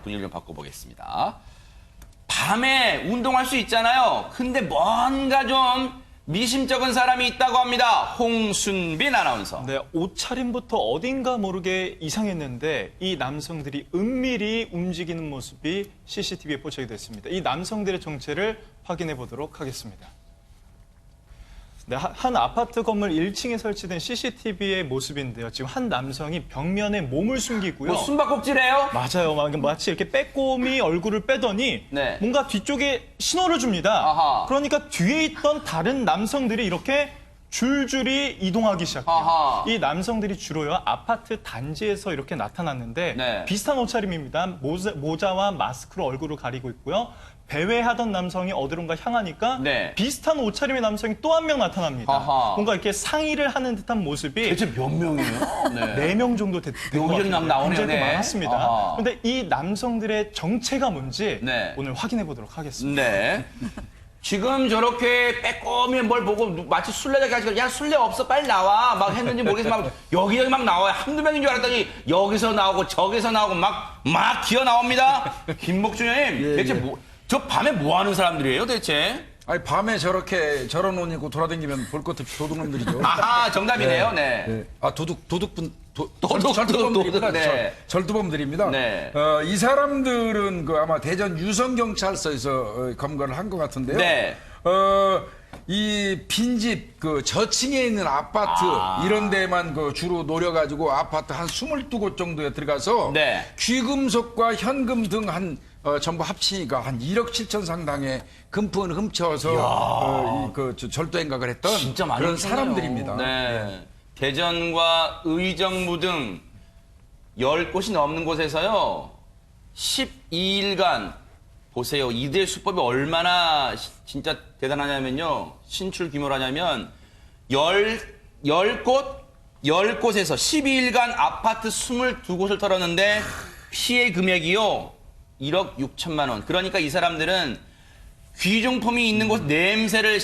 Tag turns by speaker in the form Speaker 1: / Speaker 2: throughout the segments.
Speaker 1: 분위기를 좀 바꿔보겠습니다. 밤에 운동할 수 있잖아요. 근데 뭔가 좀 미심쩍은 사람이 있다고 합니다. 홍순빈 아나운서.
Speaker 2: 네, 옷차림부터 어딘가 모르게 이상했는데 이 남성들이 은밀히 움직이는 모습이 CCTV에 포착이 됐습니다. 이 남성들의 정체를 확인해 보도록 하겠습니다. 네, 한 아파트 건물 1층에 설치된 CCTV의 모습인데요. 지금 한 남성이 벽면에 몸을 숨기고요.
Speaker 1: 뭐 숨바꼭질해요?
Speaker 2: 맞아요. 마치 이렇게 빼꼼히 얼굴을 빼더니
Speaker 1: 네.
Speaker 2: 뭔가 뒤쪽에 신호를 줍니다.
Speaker 1: 아하.
Speaker 2: 그러니까 뒤에 있던 다른 남성들이 이렇게 줄줄이 이동하기 시작해요.
Speaker 1: 아하.
Speaker 2: 이 남성들이 주로요 아파트 단지에서 이렇게 나타났는데
Speaker 1: 네.
Speaker 2: 비슷한 옷차림입니다. 모자와 마스크로 얼굴을 가리고 있고요. 배회하던 남성이 어디론가 향하니까
Speaker 1: 네.
Speaker 2: 비슷한 옷차림의 남성이 또 한 명 나타납니다.
Speaker 1: 아하.
Speaker 2: 뭔가 이렇게 상의를 하는 듯한 모습이
Speaker 1: 대체 몇 명이에요? 네.
Speaker 2: 4명 정도 된것
Speaker 1: 여기저기
Speaker 2: 같아요.
Speaker 1: 나오네요.
Speaker 2: 굉장히
Speaker 1: 네.
Speaker 2: 많았습니다.
Speaker 1: 아하.
Speaker 2: 그런데 이 남성들의 정체가 뭔지
Speaker 1: 네.
Speaker 2: 오늘 확인해 보도록 하겠습니다.
Speaker 1: 네. 지금 저렇게 빼꼼히 뭘 보고 마치 술래잡기 하시고 야 술래 없어 빨리 나와 막 했는지 모르겠어 막 여기저기 막 나와요. 한두 명인 줄 알았더니 여기서 나오고 저기서 나오고 막 기어 나옵니다. 김복준 형님 대체 저 밤에 뭐 하는 사람들이에요 대체?
Speaker 3: 아니 밤에 저런 옷 입고 돌아다니면 볼 것 같은 도둑놈들이죠.
Speaker 1: 아하 정답이네요. 네.
Speaker 3: 네. 아 도둑분
Speaker 1: 도둑,
Speaker 3: 절도범들입니다.
Speaker 1: 네.
Speaker 3: 절도범들입니다.
Speaker 1: 네.
Speaker 3: 이 사람들은 아마 대전 유성경찰서에서 검거를 한 것 같은데요.
Speaker 1: 네.
Speaker 3: 이 빈집 저층에 있는 아파트 이런 데만 주로 노려가지고 아파트 한 22곳 정도에 들어가서
Speaker 1: 네.
Speaker 3: 귀금속과 현금 등 전부 합치니까 한 1억 7천 상당의 금품을 훔쳐서 절도 행각을 했던
Speaker 1: 진짜 많이
Speaker 3: 그런
Speaker 1: 했잖아요.
Speaker 3: 사람들입니다.
Speaker 1: 네. 대전과 의정부 등 10곳이 넘는 곳에서요. 12일간 보세요. 이들 수법이 얼마나 진짜 대단하냐면요. 신출 규모라냐면 10곳에서 12일간 아파트 22곳을 털었는데 피해 금액이요. 1억 6천만 원. 그러니까 이 사람들은 귀중품이 있는 곳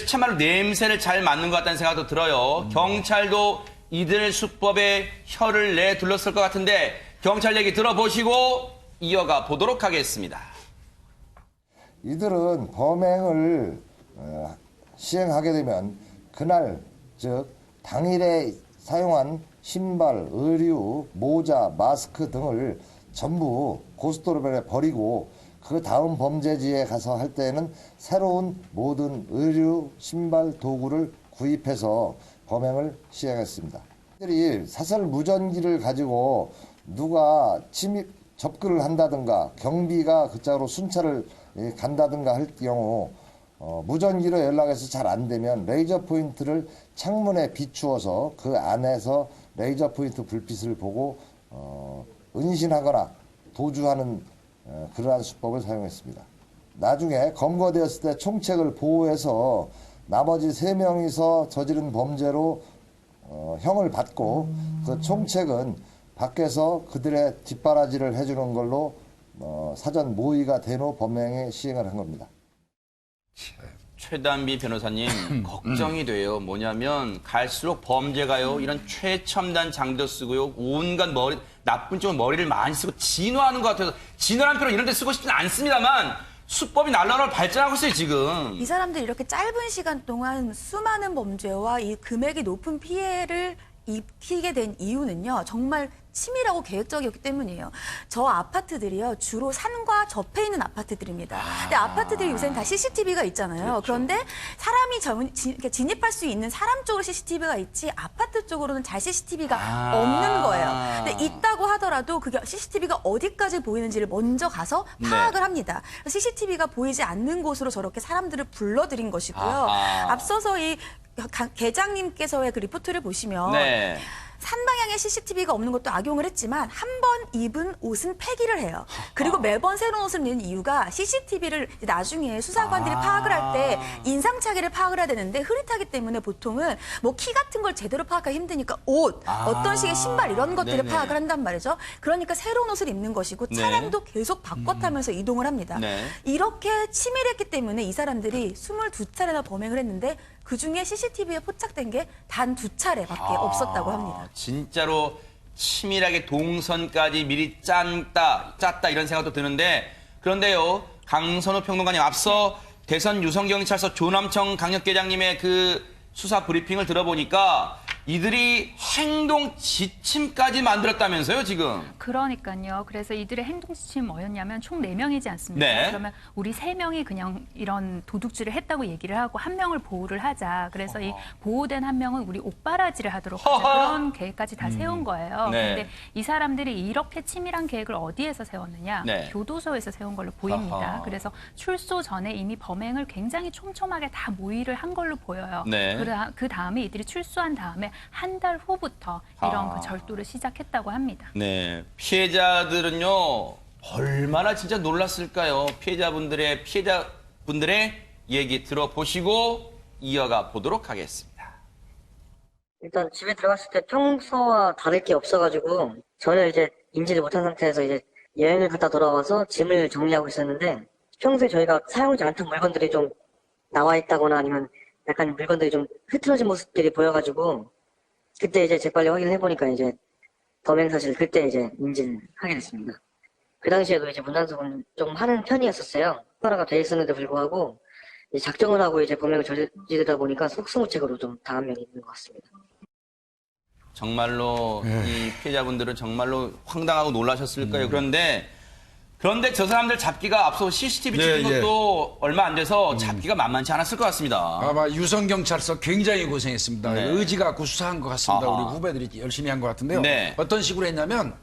Speaker 1: 참말로 냄새를 잘 맡는 것 같다는 생각도 들어요. 경찰도 이들 수법에 혀를 내둘렀을 것 같은데 경찰 얘기 들어보시고 이어가 보도록 하겠습니다.
Speaker 4: 이들은 범행을 시행하게 되면 그날 즉 당일에 사용한 신발, 의류, 모자, 마스크 등을 전부 고속도로변에 버리고 그 다음 범죄지에 가서 할 때에는 새로운 모든 의류, 신발, 도구를 구입해서 범행을 시행했습니다. 이들이 사설 무전기를 가지고 누가 침입, 접근을 한다든가 경비가 그 짝으로 순찰을 간다든가 할 경우 무전기로 연락해서 잘 안 되면 레이저 포인트를 창문에 비추어서 그 안에서 레이저 포인트 불빛을 보고 은신하거나 도주하는 그러한 수법을 사용했습니다. 나중에 검거되었을 때 총책을 보호해서 나머지 3명이서 저지른 범죄로 형을 받고 그 총책은 밖에서 그들의 뒷바라지를 해주는 걸로 사전 모의가 된 후 범행에 시행을 한 겁니다.
Speaker 1: 최단비 변호사님 걱정이 돼요. 뭐냐면 갈수록 범죄가요. 이런 최첨단 장비도 쓰고요. 온갖 나쁜 쪽은 머리를 많이 쓰고 진화하는 것 같아서 진화한 표로 이런 데 쓰고 싶지는 않습니다만 수법이 날라날 발전하고 있어요 지금.
Speaker 5: 이 사람들이 이렇게 짧은 시간 동안 수많은 범죄와 이 금액이 높은 피해를 입히게 된 이유는요. 정말 치밀하고 계획적이었기 때문이에요. 저 아파트들이요. 주로 산과 접해 있는 아파트들입니다. 근데 아파트들이 요새는 다 CCTV가 있잖아요.
Speaker 1: 그렇죠.
Speaker 5: 그런데 사람이 진입할 수 있는 사람 쪽으로 CCTV가 있지 아파트 쪽으로는 잘 CCTV가 없는 거예요. 근데 있다고 하더라도 그게 CCTV가 어디까지 보이는지를 먼저 가서 파악을 합니다. CCTV가 보이지 않는 곳으로 저렇게 사람들을 불러들인 것이고요. 앞서서 이 계장님께서의 그 리포트를 보시면
Speaker 1: 네.
Speaker 5: 산 방향에 CCTV가 없는 것도 악용을 했지만 한 번 입은 옷은 폐기를 해요. 그리고 매번 새로운 옷을 입는 이유가 CCTV를 나중에 수사관들이 파악을 할 때 인상착의를 파악을 해야 되는데 흐릿하기 때문에 보통은 뭐 키 같은 걸 제대로 파악하기 힘드니까 옷, 어떤 식의 신발 이런 것들을
Speaker 1: 네네.
Speaker 5: 파악을 한단 말이죠. 그러니까 새로운 옷을 입는 것이고
Speaker 1: 네.
Speaker 5: 차량도 계속 바꿔 타면서 이동을 합니다.
Speaker 1: 네.
Speaker 5: 이렇게 치밀했기 때문에 이 사람들이 22차례나 범행을 했는데 그중에 CCTV에 포착된 게 단 2차례밖에 없었다고 합니다.
Speaker 1: 진짜로 치밀하게 동선까지 미리 짰다 이런 생각도 드는데 그런데요. 강선우 평론가님 앞서 대선 유성경찰서 조남청 강력계장님의 그 수사 브리핑을 들어보니까 이들이 행동 지침까지 만들었다면서요, 지금?
Speaker 6: 그러니까요. 그래서 이들의 행동 지침이 뭐였냐면 총 4명이지 않습니까?
Speaker 1: 네.
Speaker 6: 그러면 우리 3명이 그냥 이런 도둑질을 했다고 얘기를 하고 한 명을 보호를 하자. 그래서 이 보호된 한 명은 우리 옥바라지를 하도록 하자. 그런 계획까지 다 세운 거예요.
Speaker 1: 네.
Speaker 6: 그런데 이 사람들이 이렇게 치밀한 계획을 어디에서 세웠느냐?
Speaker 1: 네.
Speaker 6: 교도소에서 세운 걸로 보입니다.
Speaker 1: 아하.
Speaker 6: 그래서 출소 전에 이미 범행을 굉장히 촘촘하게 다 모의를 한 걸로 보여요.
Speaker 1: 네.
Speaker 6: 그 다음에 이들이 출소한 다음에 한 달 후부터 이런
Speaker 1: 아.
Speaker 6: 그 절도를 시작했다고 합니다.
Speaker 1: 네. 피해자들은요, 얼마나 진짜 놀랐을까요? 피해자분들의 얘기 들어보시고 이어가 보도록 하겠습니다.
Speaker 7: 일단 집에 들어갔을 때 평소와 다를 게 없어가지고 전혀 이제 인지를 못한 상태에서 이제 여행을 갔다 돌아와서 짐을 정리하고 있었는데 평소에 저희가 사용하지 않던 물건들이 좀 나와 있다거나 아니면 약간 물건들이 좀 흐트러진 모습들이 보여가지고 그때 이제 재빨리 확인을 해보니까 이제 범행 사실 그때 이제 인지를 하게 됐습니다. 그 당시에도 이제 문단속은 좀 하는 편이었었어요. 허가가 돼 있었는데 불구하고 이제 작정을 하고 이제 범행을 저지르다 보니까 속수무책으로 좀 당한 면이 있는 것 같습니다.
Speaker 1: 정말로 이 피해자분들은 정말로 황당하고 놀라셨을 거예요. 그런데 저 사람들 잡기가 앞서 CCTV 찍은
Speaker 3: 예, 예.
Speaker 1: 것도 얼마 안 돼서 잡기가 만만치 않았을 것 같습니다.
Speaker 3: 아마 유성경찰서 굉장히 고생했습니다.
Speaker 1: 네.
Speaker 3: 의지 갖고 수사한 것 같습니다.
Speaker 1: 아하.
Speaker 3: 우리 후배들이 열심히 한 것 같은데요.
Speaker 1: 네.
Speaker 3: 어떤 식으로 했냐면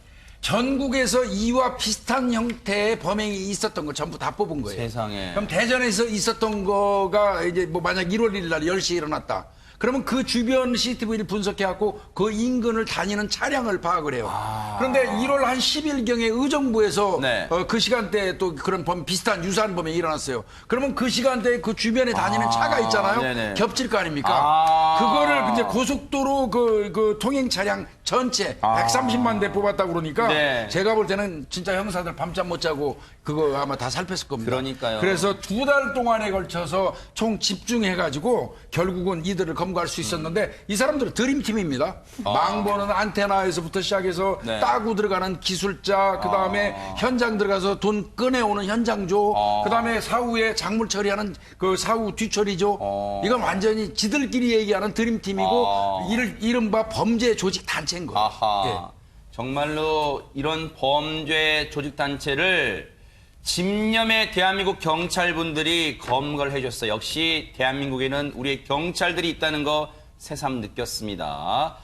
Speaker 3: 전국에서 이와 비슷한 형태의 범행이 있었던 거 전부 다 뽑은 거예요.
Speaker 1: 세상에.
Speaker 3: 그럼 대전에서 있었던 거가 이제 뭐 만약 1월 1일 날 10시에 일어났다. 그러면 그 주변 CCTV를 분석해갖고 그 인근을 다니는 차량을 파악을 해요. 그런데 1월 한 10일경에 의정부에서
Speaker 1: 네.
Speaker 3: 그 시간대에 또 그런 비슷한 유사한 범행이 일어났어요. 그러면 그 시간대에 그 주변에 다니는 차가 있잖아요.
Speaker 1: 네네.
Speaker 3: 겹칠 거 아닙니까? 그거를 이제 고속도로 그 통행 차량 전체 130만 대 뽑았다고 그러니까
Speaker 1: 네.
Speaker 3: 제가 볼 때는 진짜 형사들 밤잠 못 자고 그거 아마 다 살폈을 겁니다.
Speaker 1: 그러니까요.
Speaker 3: 그래서 2달 동안에 걸쳐서 총 집중해가지고 결국은 이들을 검거할 수 있었는데 이 사람들은 드림팀입니다. 망보는 안테나에서부터 시작해서
Speaker 1: 네.
Speaker 3: 따고 들어가는 기술자, 그 다음에 현장 들어가서 돈 꺼내오는 현장조, 그 다음에 사후에 작물 처리하는 그 사후 뒤처리죠. 이건 완전히 지들끼리 얘기하는 드림팀이고 이른바 범죄 조직 단체인 거예요.
Speaker 1: 아하.
Speaker 3: 예.
Speaker 1: 정말로 이런 범죄 조직 단체를 집념의 대한민국 경찰분들이 검거를 해줬어요. 역시 대한민국에는 우리의 경찰들이 있다는 거 새삼 느꼈습니다.